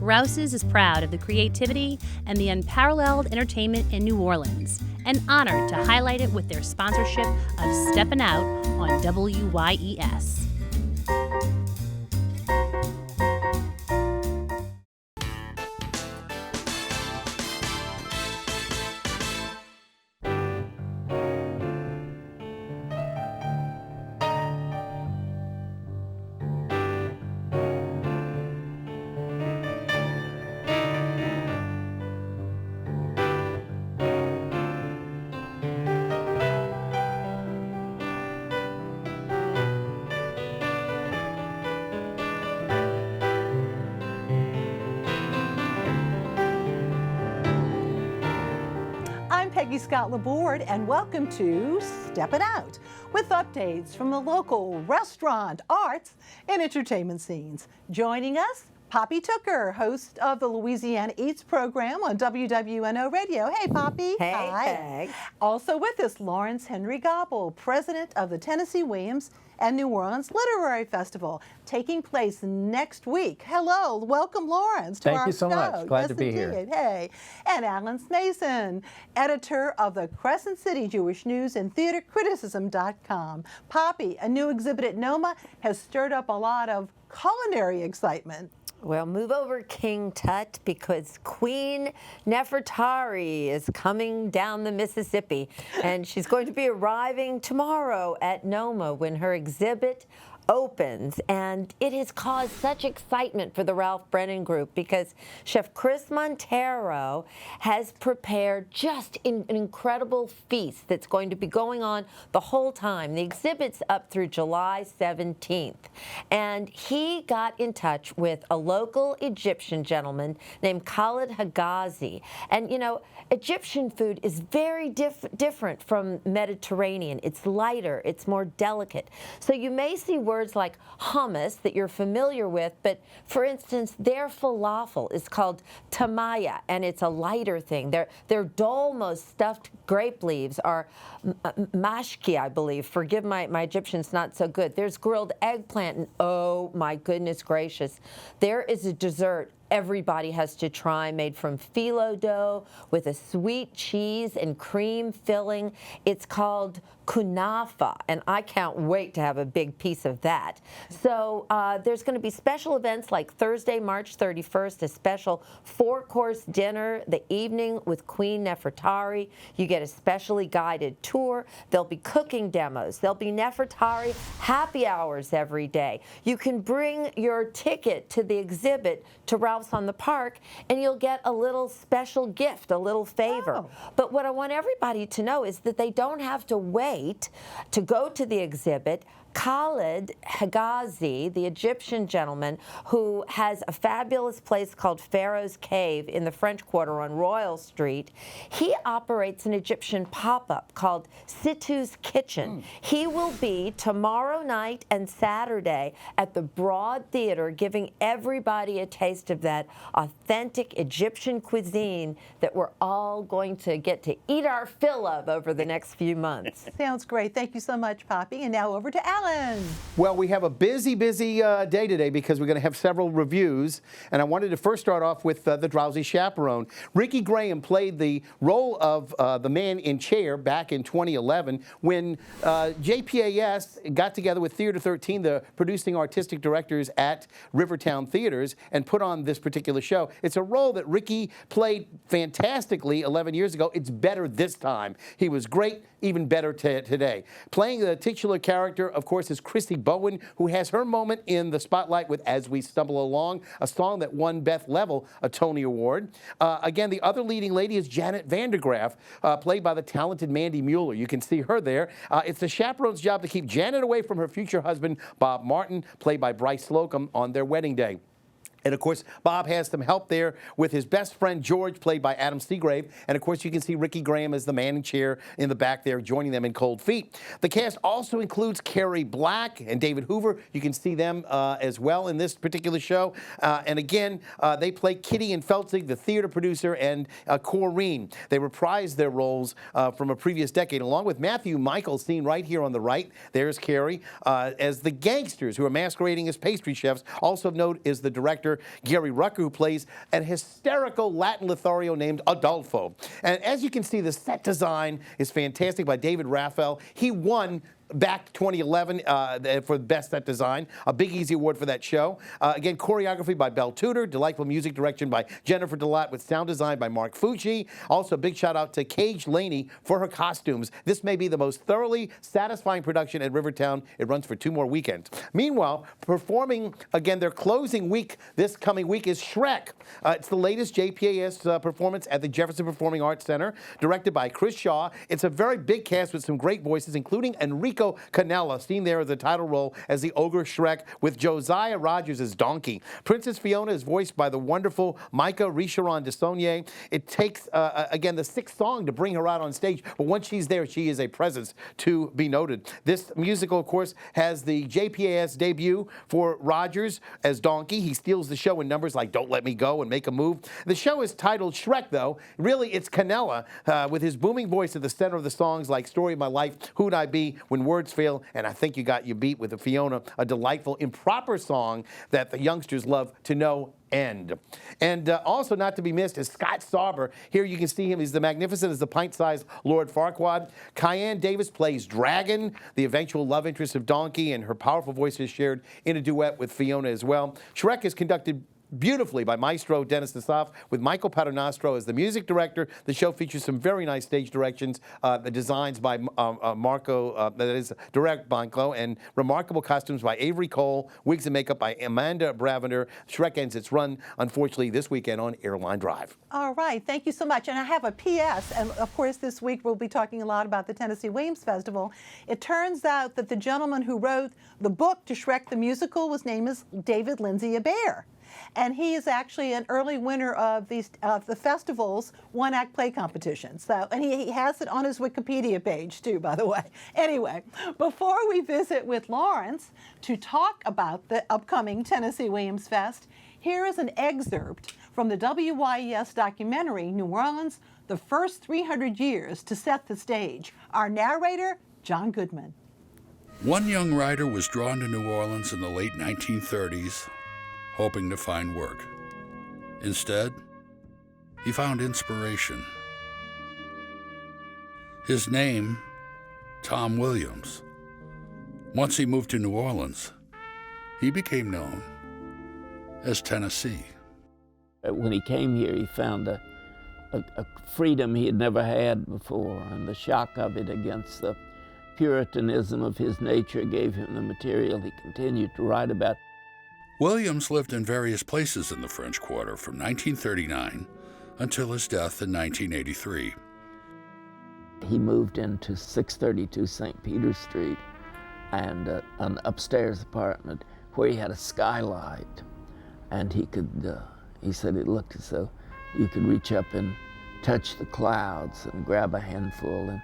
Rouse's is proud of the creativity and the unparalleled entertainment in New Orleans, and honored to highlight it with their sponsorship of Steppin' Out on WYES. Scott Laborde, and welcome to Steppin' Out, with updates from the local restaurant, arts, and entertainment scenes. Joining us, Poppy Tooker, host of the Louisiana Eats program on WWNO Radio. Hey, Poppy. Hey, Hi. Peg. Also with us, Lawrence Henry Gobble, president of the Tennessee Williams and New Orleans Literary Festival, taking place next week. Hello, welcome, Lawrence, to our show. Thank you so much. Glad to be here. Hey, and Alan Snason, editor of the Crescent City Jewish News and TheaterCriticism.com. Poppy, a new exhibit at NOMA has stirred up a lot of culinary excitement. Well, move over, King Tut, because Queen Nefertari is coming down the Mississippi, and she's going to be arriving tomorrow at NOMA when her exhibit opens, and it has caused such excitement for the Ralph Brennan Group because Chef Chris Montero has prepared just an incredible feast that's going to be going on the whole time. The exhibit's up through July 17th, and he got in touch with a local Egyptian gentleman named Khalid Hagazi. And you know, Egyptian food is very different from Mediterranean. It's lighter, it's more delicate. So you may see words like hummus that you're familiar with, but for instance, their falafel is called tamaya, and it's a lighter thing. Their dolma stuffed grape leaves are mashki, I believe. Forgive my Egyptian's not so good. There's grilled eggplant, and oh my goodness gracious, there is a dessert everybody has to try, made from phyllo dough with a sweet cheese and cream filling. It's called kunafa, and I can't wait to have a big piece of that. So there's going to be special events like Thursday, March 31st, a special 4-course dinner the evening with Queen Nefertari. You get a specially guided tour. There'll be cooking demos. There'll be Nefertari happy hours every day. You can bring your ticket to the exhibit to Ralph's on the Park, and you'll get a little special gift, a little favor. Oh. But what I want everybody to know is that they don't have to wait to go to the exhibit. Khalid Hagazi, the Egyptian gentleman who has a fabulous place called Pharaoh's Cave in the French Quarter on Royal Street, he operates an Egyptian pop-up called Situ's Kitchen. He will be tomorrow night and Saturday at the Broad Theater, giving everybody a taste of that authentic Egyptian cuisine that we're all going to get to eat our fill of over the next few months. Sounds great. Thank you so much, Poppy. And now over to Alan. Well, we have a busy day today because we're going to have several reviews. And I wanted to first start off with The Drowsy Chaperone. Ricky Graham played the role of the man in chair back in 2011 when JPAS got together with Theater 13, the producing artistic directors at Rivertown Theaters, and put on this particular show. It's a role that Ricky played fantastically 11 years ago. It's better this time. He was great, even better today. Playing the titular character, of course, is Christy Bowen, who has her moment in the spotlight with As We Stumble Along, a song that won Beth Level a Tony Award. Again, the other leading lady is Janet Vandergraff, played by the talented Mandy Mueller. You can see her there. It's the chaperone's job to keep Janet away from her future husband, Bob Martin, played by Bryce Slocum, on their wedding day. And, of course, Bob has some help there with his best friend, George, played by Adam Seagrave. And, of course, you can see Ricky Graham as the man in chair in the back there, joining them in Cold Feet. The cast also includes Carrie Black and David Hoover. You can see them as well in this particular show. And, again, they play Kitty and Feltzig, the theater producer, and Corrine. They reprised their roles from a previous decade, along with Matthew Michael, seen right here on the right. There's Carrie, as the gangsters who are masquerading as pastry chefs. Also of note is the director, actor Gary Rucker, who plays an hysterical Latin Lothario named Adolfo. And as you can see, the set design is fantastic by David Raphael. He won back 2011 for Best Set Design, a Big Easy Award for that show. Again, choreography by Belle Tudor, delightful music direction by Jennifer Delott with sound design by Mark Fucci. Also, a big shout out to Cage Laney for her costumes. This may be the most thoroughly satisfying production at Rivertown. It runs for 2 more weekends. Meanwhile, performing again their closing week this coming week is Shrek. It's the latest JPAS performance at the Jefferson Performing Arts Center, directed by Chris Shaw. It's a very big cast with some great voices, including Enrico Canella, seen there as the title role as the ogre Shrek, with Josiah Rogers as Donkey. Princess Fiona is voiced by the wonderful Micah Richeron de Saulnier. It takes, again, the 6th song to bring her out on stage, but once she's there, she is a presence to be noted. This musical, of course, has the JPAS debut for Rogers as Donkey. He steals the show in numbers like Don't Let Me Go and Make a Move. The show is titled Shrek, though. Really, it's Canella with his booming voice at the center of the songs like Story of My Life, Who'd I Be When Words Fail, and I Think You Got You Beat with the Fiona, a delightful, improper song that the youngsters love to no end. And also not to be missed is Scott Sauber. Here you can see him. He's the magnificent as the pint-sized Lord Farquaad. Kyan Davis plays Dragon, the eventual love interest of Donkey, and her powerful voice is shared in a duet with Fiona as well. Shrek is conducted beautifully by Maestro Dennis Nassaf, with Michael Paternostro as the music director. The show features some very nice stage directions, the designs by Marco, that is, Direct Banco, and remarkable costumes by Avery Cole, wigs and makeup by Amanda Bravender. Shrek ends its run, unfortunately, this weekend on Airline Drive. All right, thank you so much. And I have a P.S., and of course this week we'll be talking a lot about the Tennessee Williams Festival. It turns out that the gentleman who wrote the book to Shrek the Musical was named as David Lindsay Abaire. And he is actually an early winner of the festival's one-act play competition. So, and he has it on his Wikipedia page too, by the way. Anyway, before we visit with Lawrence to talk about the upcoming Tennessee Williams Fest, here is an excerpt from the WYES documentary, New Orleans, The First 300 Years to Set the Stage. Our narrator, John Goodman. One young writer was drawn to New Orleans in the late 1930s, hoping to find work. Instead, he found inspiration. His name, Tom Williams. Once he moved to New Orleans, he became known as Tennessee. When he came here, he found a freedom he had never had before, and the shock of it against the Puritanism of his nature gave him the material he continued to write about. Williams lived in various places in the French Quarter from 1939 until his death in 1983. He moved into 632 St. Peter Street and an upstairs apartment where he had a skylight, and he said it looked as though you could reach up and touch the clouds and grab a handful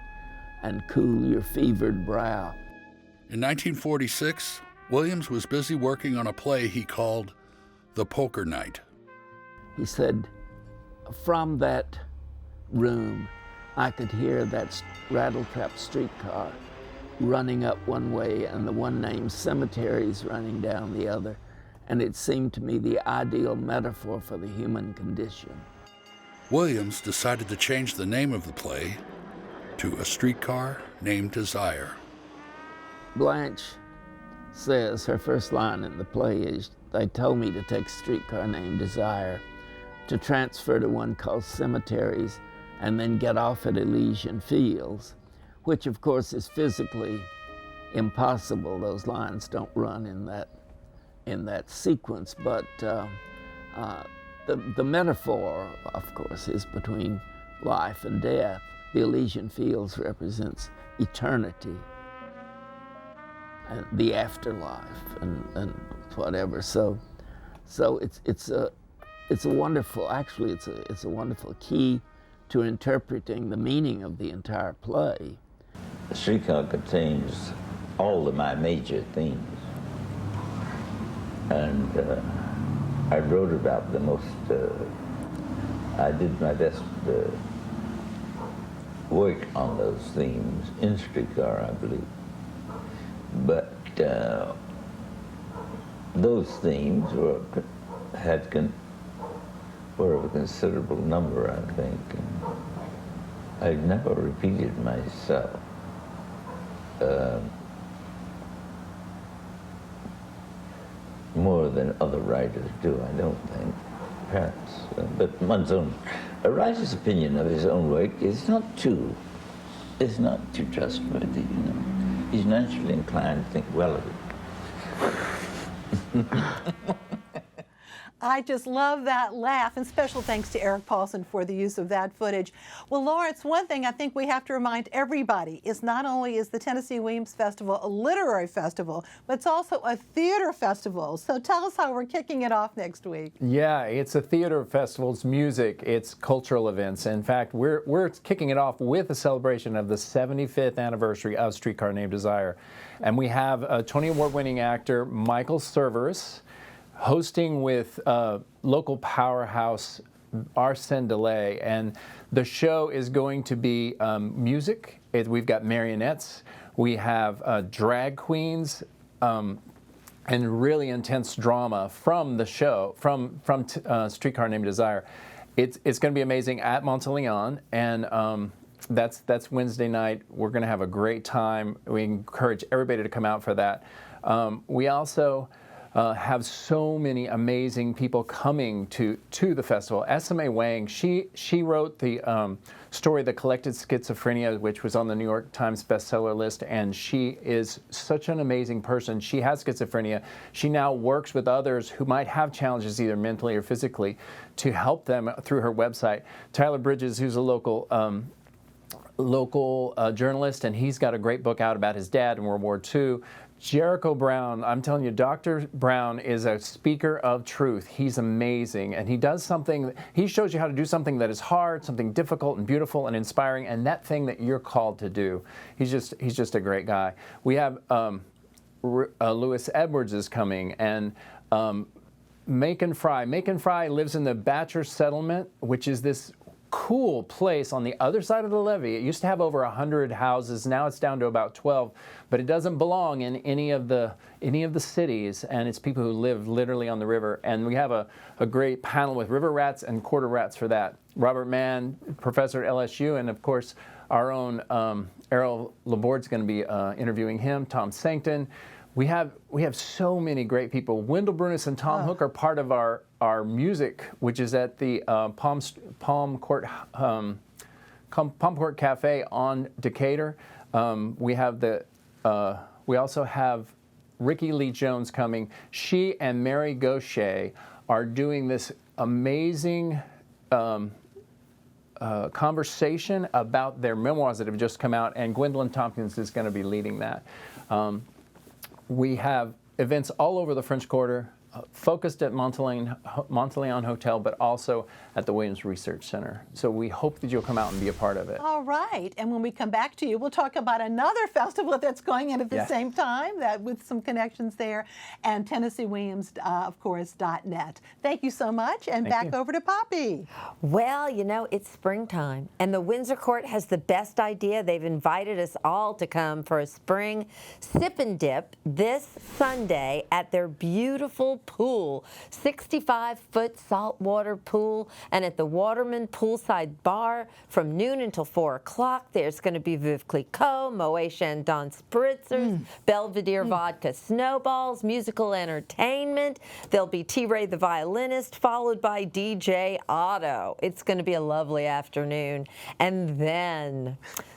and cool your fevered brow. In 1946, Williams was busy working on a play he called The Poker Night. He said, from that room, I could hear that rattle-trap streetcar running up one way and the one named Cemeteries running down the other, and it seemed to me the ideal metaphor for the human condition. Williams decided to change the name of the play to A Streetcar Named Desire. Blanche says, her first line in the play is, they told me to take a streetcar named Desire, to transfer to one called Cemeteries, and then get off at Elysian Fields, which of course is physically impossible. Those lines don't run in that sequence, but the metaphor, of course, is between life and death. The Elysian Fields represents eternity and the afterlife and whatever. So it's a wonderful, actually it's a wonderful key to interpreting the meaning of the entire play. The streetcar contains all of my major themes, and I wrote about the most. I did my best work on those themes in Streetcar, I believe. But those themes were were of a considerable number, I think. And I never repeated myself. More than other writers do, I don't think, perhaps. But a writer's opinion of his own work is not too trustworthy, you know. He's naturally inclined to think well of it. I just love that laugh, and special thanks to Eric Paulson for the use of that footage. Well, Lawrence, one thing I think we have to remind everybody is not only is the Tennessee Williams Festival a literary festival, but it's also a theater festival. So tell us how we're kicking it off next week. Yeah, it's a theater festival. It's music. It's cultural events. In fact, we're kicking it off with a celebration of the 75th anniversary of Streetcar Named Desire. And we have a Tony Award-winning actor, Michael Cerveris, hosting with local powerhouse Arsène Delay, and the show is going to be music. We've got marionettes, we have drag queens, and really intense drama from the show, from Streetcar Named Desire. It's going to be amazing at Monteleone, and that's Wednesday night. We're going to have a great time. We encourage everybody to come out for that. We also have so many amazing people coming to the festival. S.M.A. Wang, she wrote the story, The Collected Schizophrenia, which was on the New York Times bestseller list, and she is such an amazing person. She has schizophrenia. She now works with others who might have challenges either mentally or physically to help them through her website. Tyler Bridges, who's a local journalist, and he's got a great book out about his dad in World War II. Jericho Brown, I'm telling you, Dr. Brown is a speaker of truth. He's amazing, and he does something, he shows you how to do something that is hard, something difficult and beautiful and inspiring, and that thing that you're called to do. He's just a great guy. We have Lewis Edwards is coming, and Macon Fry. Macon Fry lives in the Batcher Settlement, which is this cool place on the other side of the levee. It used to have over 100 houses. Now it's down to about 12, but it doesn't belong in any of the cities, and it's people who live literally on the river. And we have a great panel with river rats and quarter rats for that. Robert Mann, professor at LSU, and of course our own Errol Laborde's going to be interviewing him. Tom Sankton. We have so many great people. Wendell Brunis and Tom Hook are part of our music, which is at the Palm Court Cafe on Decatur. We also have Ricky Lee Jones coming. She and Mary Gaucher are doing this amazing conversation about their memoirs that have just come out, and Gwendolyn Tompkins is going to be leading that. We have events all over the French Quarter, focused at Monteleone Hotel, but also at the Williams Research Center. So we hope that you'll come out and be a part of it. All right. And when we come back to you, we'll talk about another festival that's going in at the same time, that with some connections there, and TennesseeWilliams, of course, .net. Thank you so much, and back over to Poppy. Well, you know, it's springtime, and the Windsor Court has the best idea. They've invited us all to come for a spring sip and dip this Sunday at their beautiful pool, 65-foot saltwater pool, and at the Waterman Poolside Bar from noon until 4 o'clock. There's going to be Veuve Clicquot, Moet Chandon Spritzers, Belvedere Vodka Snowballs, musical entertainment. There'll be T-Ray the violinist, followed by DJ Otto. It's going to be a lovely afternoon. And then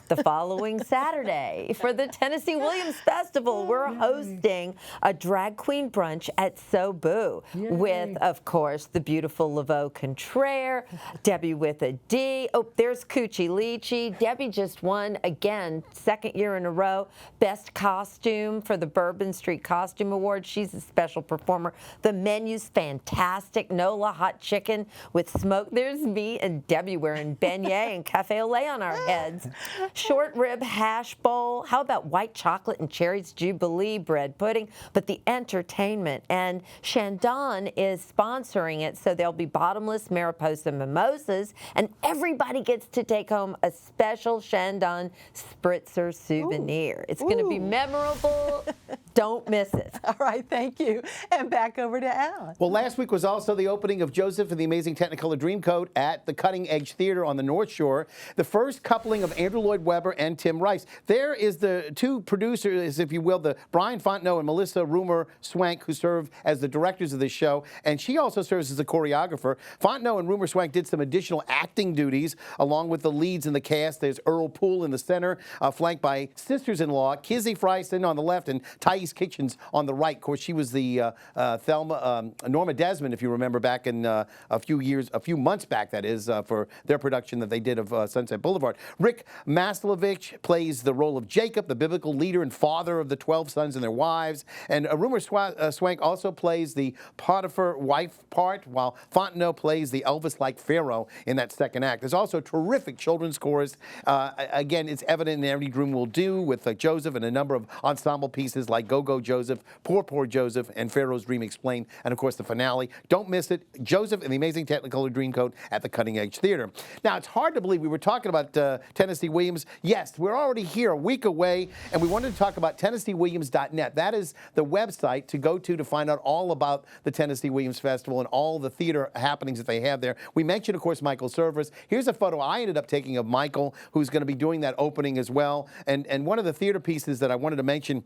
the following Saturday, for the Tennessee Williams Festival, we're hosting a drag queen brunch at Sobu with, of course, the beautiful Laveau Contraire, Debbie with a D. Oh, there's Coochie Leachy. Debbie just won, again, second year in a row, Best Costume for the Bourbon Street Costume Award. She's a special performer. The menu's fantastic. Nola hot chicken with smoke. There's me and Debbie wearing beignet and cafe au lait on our heads. short rib hash bowl. How about white chocolate and cherries Jubilee bread pudding? But the entertainment, and Shandon is sponsoring it, so there'll be bottomless Mariposa mimosas, and everybody gets to take home a special Shandon spritzer souvenir. It's going to be memorable. Don't miss it. All right, thank you. And back over to Alan. Well, last week was also the opening of Joseph and the Amazing Technicolor Dreamcoat at the Cutting Edge Theater on the North Shore. The first coupling of Andrew Lloyd Webber and Tim Rice. There is the two producers, if you will, the Brian Fontenot and Melissa Rumer Swank, who serve as the directors of this show, and she also serves as a choreographer. Fontenot and Rumer Swank did some additional acting duties along with the leads in the cast. There's Earl Poole in the center, flanked by sisters-in-law Kizzy Freisen on the left and Thais Kitchens on the right. Of course, she was the Norma Desmond, if you remember, back in a few months back, that is, for their production that they did of Sunset Boulevard. Rick Maslovich plays the role of Jacob, the biblical leader and father of the 12 sons and their wives. And Rumer Swank also plays the Potiphar wife part, while Fontenot plays the Elvis-like Pharaoh in that second act. There's also a terrific children's chorus. Again, it's evident in Every Dream Will Do with Joseph and a number of ensemble pieces like Go Go Joseph, Poor Poor Joseph, and Pharaoh's Dream Explained, and of course the finale. Don't miss it, Joseph and the Amazing Technicolor Dreamcoat at the Cutting Edge Theater. Now, it's hard to believe we were talking about Tennessee Williams. Yes, we're already here, a week away, and we wanted to talk about TennesseeWilliams.net. That is the website to go to find out all about the Tennessee Williams Festival and all the theater happenings that they have there. We mentioned, of course, Michael Service. Here's a photo I ended up taking of Michael, who's going to be doing that opening as well. And one of the theater pieces that I wanted to mention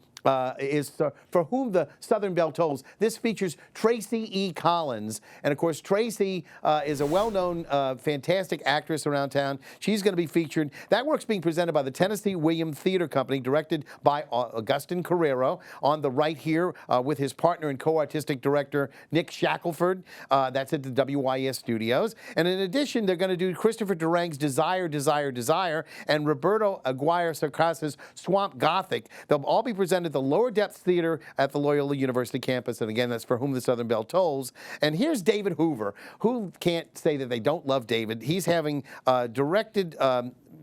is For Whom the Southern Bell Tolls. This features Tracy E. Collins. And of course, Tracy is a well-known, fantastic actress around town. She's going to be featured. That work's being presented by the Tennessee Williams Theater Company, directed by Augustin Carrero. On the right here, with his partner and co-artistic director, Nick Shackelford. That's at the WYES studios. And in addition, they're going to do Christopher Durang's Desire, Desire, Desire, and Roberto Aguirre-Cercas's Swamp Gothic. They'll all be presented at the Lower Depths Theater at the Loyola University campus. And again, that's For Whom the Southern Bell Tolls. And here's David Hoover. Who can't say that they don't love David? He's having directed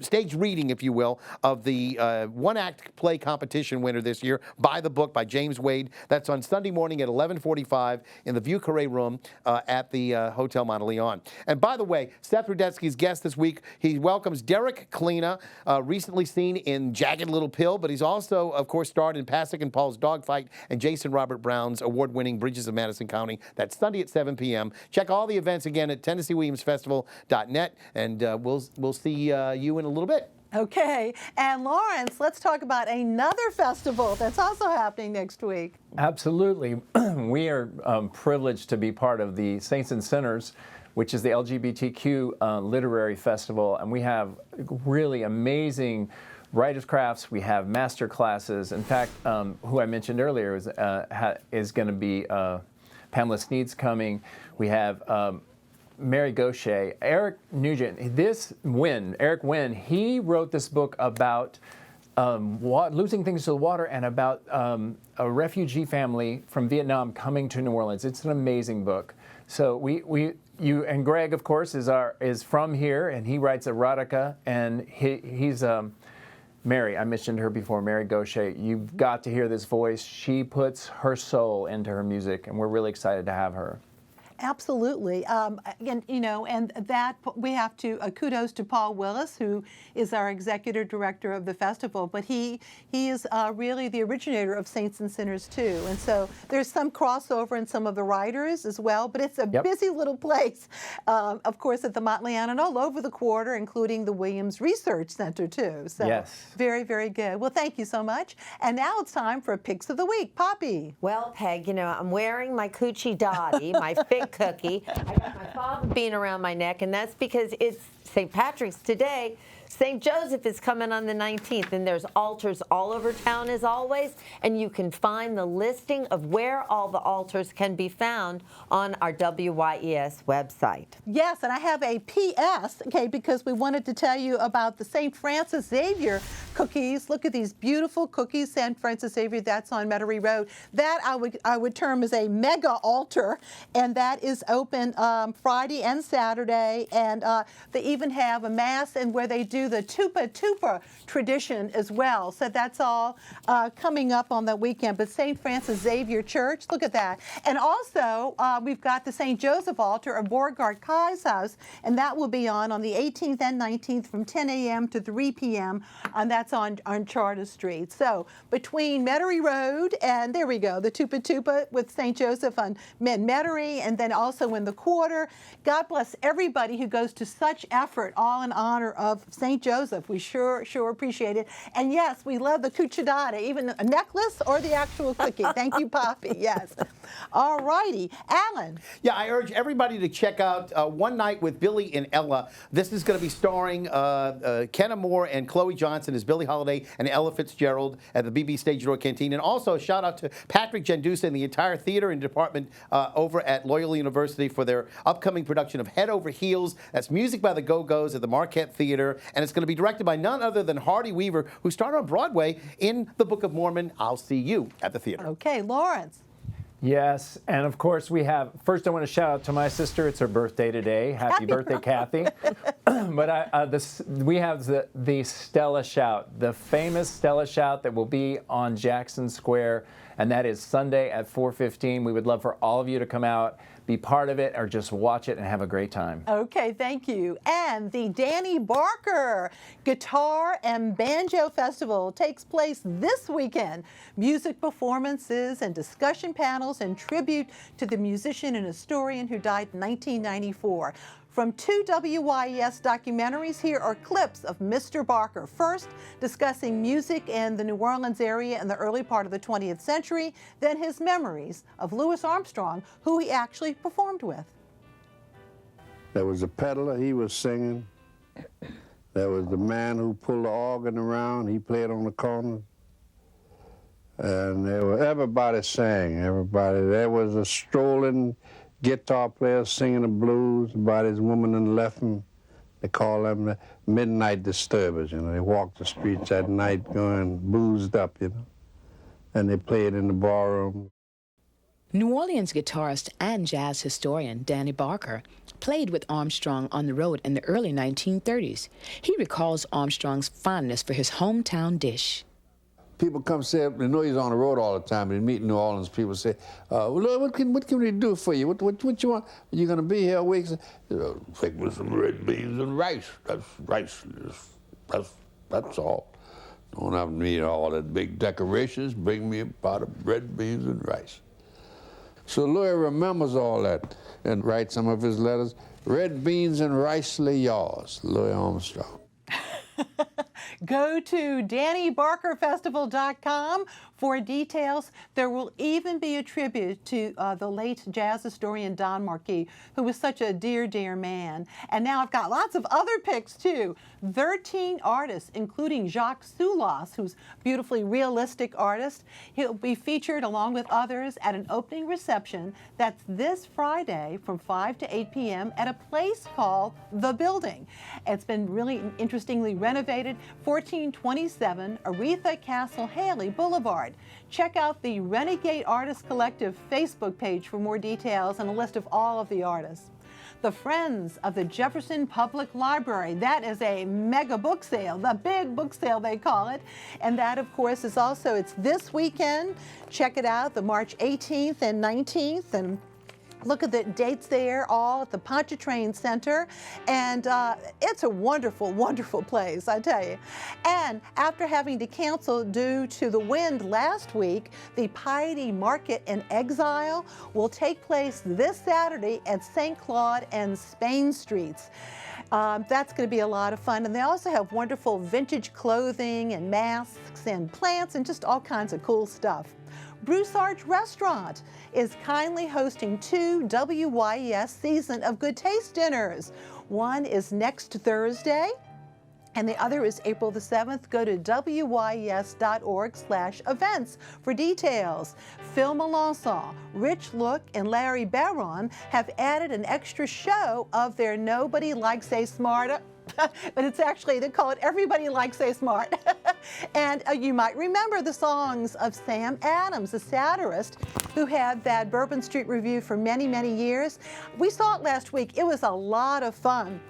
stage reading, if you will, of the one-act play competition winner this year, By the Book by James Wade. That's on Sunday morning at 11:45 in the Vieux Carré room at the Hotel Monteleone. And by the way, Seth Rudetsky's guest this week, he welcomes Derek Klena, recently seen in Jagged Little Pill, but he's also, of course, starred in Pasek and Paul's Dogfight and Jason Robert Brown's award-winning Bridges of Madison County. That's Sunday at 7 p.m. Check all the events again at TennesseeWilliamsFestival.net, and we'll see you in a little bit. Okay, and Lawrence, let's talk about another festival that's also happening next week. Absolutely. We are privileged to be part of the Saints and Sinners, which is the LGBTQ literary festival, and we have really amazing writers' crafts. We have master classes. In fact, who I mentioned earlier is going to be Pamela Sneed's coming. We have Mary Gaucher, Eric Nugent. Eric Wynn, he wrote this book about losing things to the water and about a refugee family from Vietnam coming to New Orleans. It's an amazing book. So you and Greg, of course, is from here, and he writes erotica, and he's Mary. I mentioned her before, Mary Gaucher. You've got to hear this voice. She puts her soul into her music, and we're really excited to have her. Absolutely. And that we have to kudos to Paul Willis, who is our executive director of the festival, but he is really the originator of Saints and Sinners too. And so there's some crossover in some of the writers as well, but it's a busy little place, of course, at the Monteleone and all over the quarter, including the Williams Research Center too. So yes. Very, very good. Well, thank you so much. And now it's time for Picks of the Week. Poppy. Well, Peg, I'm wearing my Coochie Dottie, my fig cookie. I got my fava bean around my neck, and that's because it's St. Patrick's today. St. Joseph is coming on the 19th, and there's altars all over town as always, and you can find the listing of where all the altars can be found on our WYES website. Yes, and I have a PS, okay, because we wanted to tell you about the St. Francis Xavier cookies. Look at these beautiful cookies, San Francis Xavier. That's on Metairie Road. That I would term as a mega altar, and that is open Friday and Saturday. And they even have a mass and where they do the tupa tupa tradition as well. So that's all coming up on the weekend. But St. Francis Xavier Church, look at that. And also we've got the St. Joseph altar of Beauregard Kai's house, and that will be on the 18th and 19th from 10 a.m. to 3 p.m. And that's on Charter Street. So between Metairie Road and there we go, the Tupa Tupa with St. Joseph on Metairie, and then also in the quarter. God bless everybody who goes to such effort, all in honor of St. Joseph. We sure appreciate it. And yes, we love the cucciadata, even a necklace or the actual cookie. Thank you, Poppy. Yes. All righty. Alan. Yeah, I urge everybody to check out One Night with Billy and Ella. This is going to be starring Kenna Moore and Chloe Johnson as Billie Holiday and Ella Fitzgerald at the BB Stage Door Canteen. And also a shout out to Patrick Gendusa and the entire theater and department over at Loyola University for their upcoming production of Head Over Heels. That's music by the Go-Go's at the Marquette Theater. And it's going to be directed by none other than Hardy Weaver, who starred on Broadway in The Book of Mormon. I'll see you at the theater. Okay, Lawrence. Yes, and of course we have, first I want to shout out to my sister. It's her birthday today. Happy birthday, Kathy. But we have the Stella Shout, the famous Stella Shout that will be on Jackson Square, and that is Sunday at 4:15. We would love for all of you to come out, be part of it, or just watch it and have a great time. Okay, thank you. And the Danny Barker Guitar and Banjo Festival takes place this weekend. Music performances and discussion panels in tribute to the musician and historian who died in 1994. From 2 WYES documentaries, here are clips of Mr. Barker, first discussing music in the New Orleans area in the early part of the 20th century, then his memories of Louis Armstrong, who he actually performed with. There was a peddler, he was singing. There was the man who pulled the organ around, he played on the corner. And everybody sang, everybody. There was a strolling guitar player singing the blues about his woman and left him. They call them the midnight disturbers, you know. They walk the streets at night going boozed up, you know. And they played in the barroom. New Orleans guitarist and jazz historian Danny Barker played with Armstrong on the road in the early 1930s. He recalls Armstrong's fondness for his hometown dish. People come say, they know he's on the road all the time, and meet in New Orleans, people say, well, what can we do for you? What you want? You're going to be here a week? Take me some red beans and rice. That's rice. That's all. Don't have to need all that big decorations. Bring me a pot of red beans and rice. So Louis remembers all that and writes some of his letters. Red beans and ricely yours, Louis Armstrong. Go to DannyBarkerFestival.com for details. There will even be a tribute to the late jazz historian Don Marquis, who was such a dear, dear man. And now I've got lots of other picks, too. 13 artists, including Jacques Soulas, who's a beautifully realistic artist. He'll be featured along with others at an opening reception that's this Friday from 5 to 8 p.m. at a place called The Building. It's been really interestingly renovated, 1427 Aretha Castle Haley Boulevard. Check out the Renegade Artists Collective Facebook page for more details and a list of all of the artists. The Friends of the Jefferson Public Library. That is a mega book sale, the big book sale they call it. And that, of course, is also, it's this weekend. Check it out, the March 18th and 19th. And look at the dates there, all at the Pontchartrain Center. And it's a wonderful, wonderful place, I tell you. And after having to cancel due to the wind last week, the Piety Market in Exile will take place this Saturday at St. Claude and Spain Streets. That's going to be a lot of fun. And they also have wonderful vintage clothing and masks and plants and just all kinds of cool stuff. Broussard's Restaurant is kindly hosting 2 WYES Season of Good Taste dinners. One is next Thursday, and the other is April the 7th. Go to wyes.org/events for details. Phil Melanson, Rich Look, and Larry Barron have added an extra show of their Nobody Likes a Smarter, but it's actually, they call it Everybody Likes a Smart. And you might remember the songs of Sam Adams, the satirist, who had that Bourbon Street Review for many, many years. We saw it last week. It was a lot of fun.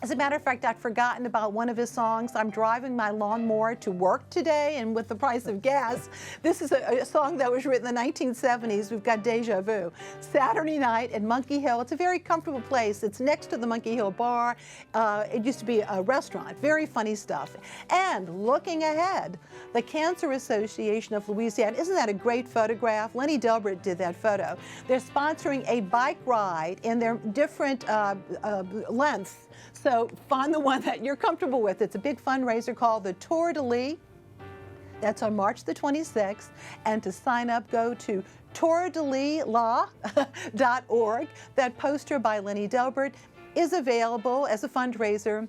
As a matter of fact, I'd forgotten about one of his songs. I'm driving my lawnmower to work today, and with the price of gas, this is a song that was written in the 1970s. We've got Deja Vu. Saturday night at Monkey Hill. It's a very comfortable place. It's next to the Monkey Hill Bar. It used to be a restaurant. Very funny stuff. And looking ahead, the Cancer Association of Louisiana. Isn't that a great photograph? Lenny Delbert did that photo. They're sponsoring a bike ride in their different lengths. So find the one that you're comfortable with. It's a big fundraiser called the Tour de Lee. That's on March the 26th. And to sign up, go to tourdelelaw.org. That poster by Lenny Delbert is available as a fundraiser.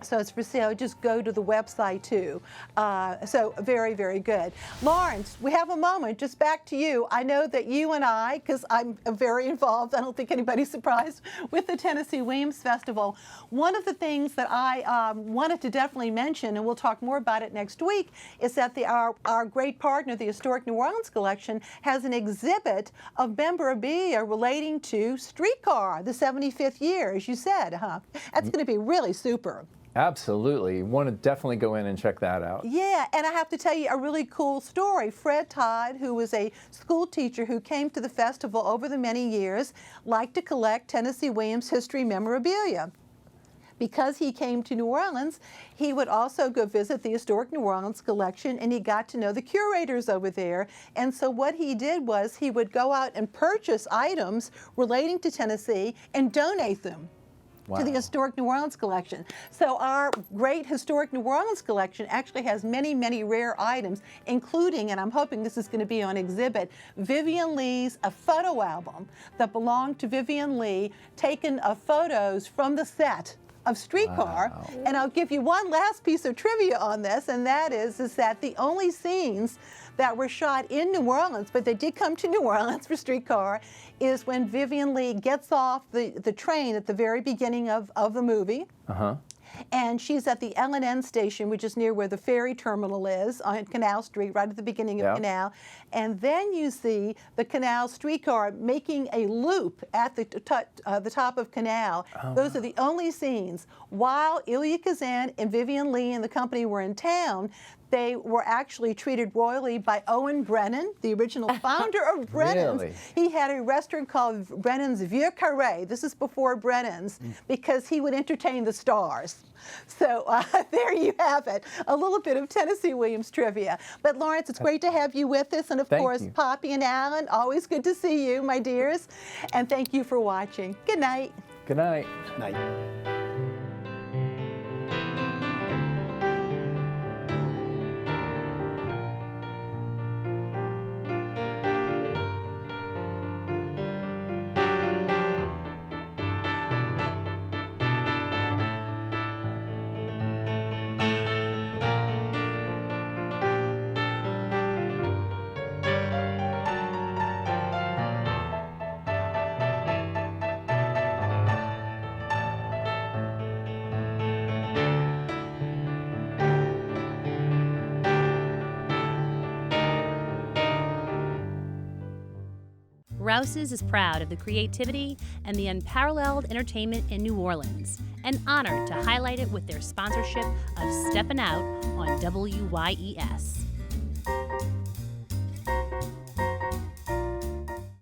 So it's for sale. Just go to the website too. So very, very good. Lawrence, we have a moment. Just back to you. I know that you and I, because I'm very involved, I don't think anybody's surprised, with the Tennessee Williams Festival. One of the things that I wanted to definitely mention, and we'll talk more about it next week, is that our great partner, the Historic New Orleans Collection, has an exhibit of memorabilia relating to Streetcar, the 75th year, as you said, huh? That's going to be really super. Absolutely. You want to definitely go in and check that out. Yeah, and I have to tell you a really cool story. Fred Todd, who was a school teacher who came to the festival over the many years, liked to collect Tennessee Williams history memorabilia. Because he came to New Orleans, he would also go visit the Historic New Orleans Collection, and he got to know the curators over there. And so what he did was he would go out and purchase items relating to Tennessee and donate them. Wow. To the Historic New Orleans Collection. So our great Historic New Orleans Collection actually has many, many rare items, including, and I'm hoping this is going to be on exhibit, Vivian Lee's a photo album that belonged to Vivian Lee, taken of photos from the set of Streetcar. Wow. And I'll give you one last piece of trivia on this, and that is that the only scenes that were shot in New Orleans, but they did come to New Orleans for Streetcar, is when Vivian Lee gets off the train at the very beginning of the movie. And she's at the L&N station, which is near where the ferry terminal is, on Canal Street, right at the beginning of Canal. And then you see the Canal streetcar making a loop at the top of Canal. Those are the only scenes. While Elia Kazan and Vivian Lee and the company were in town, they were actually treated royally by Owen Brennan, the original founder of Brennan's. Really? He had a restaurant called Brennan's Vieux Carré. This is before Brennan's, because he would entertain the stars. So there you have it, a little bit of Tennessee Williams trivia. But Lawrence, it's great to have you with us. And of course, Poppy and Alan, always good to see you, my dears. And thank you for watching. Good night. Good night. Night. Rouse's is proud of the creativity and the unparalleled entertainment in New Orleans, and honored to highlight it with their sponsorship of SteppinOut on WYES.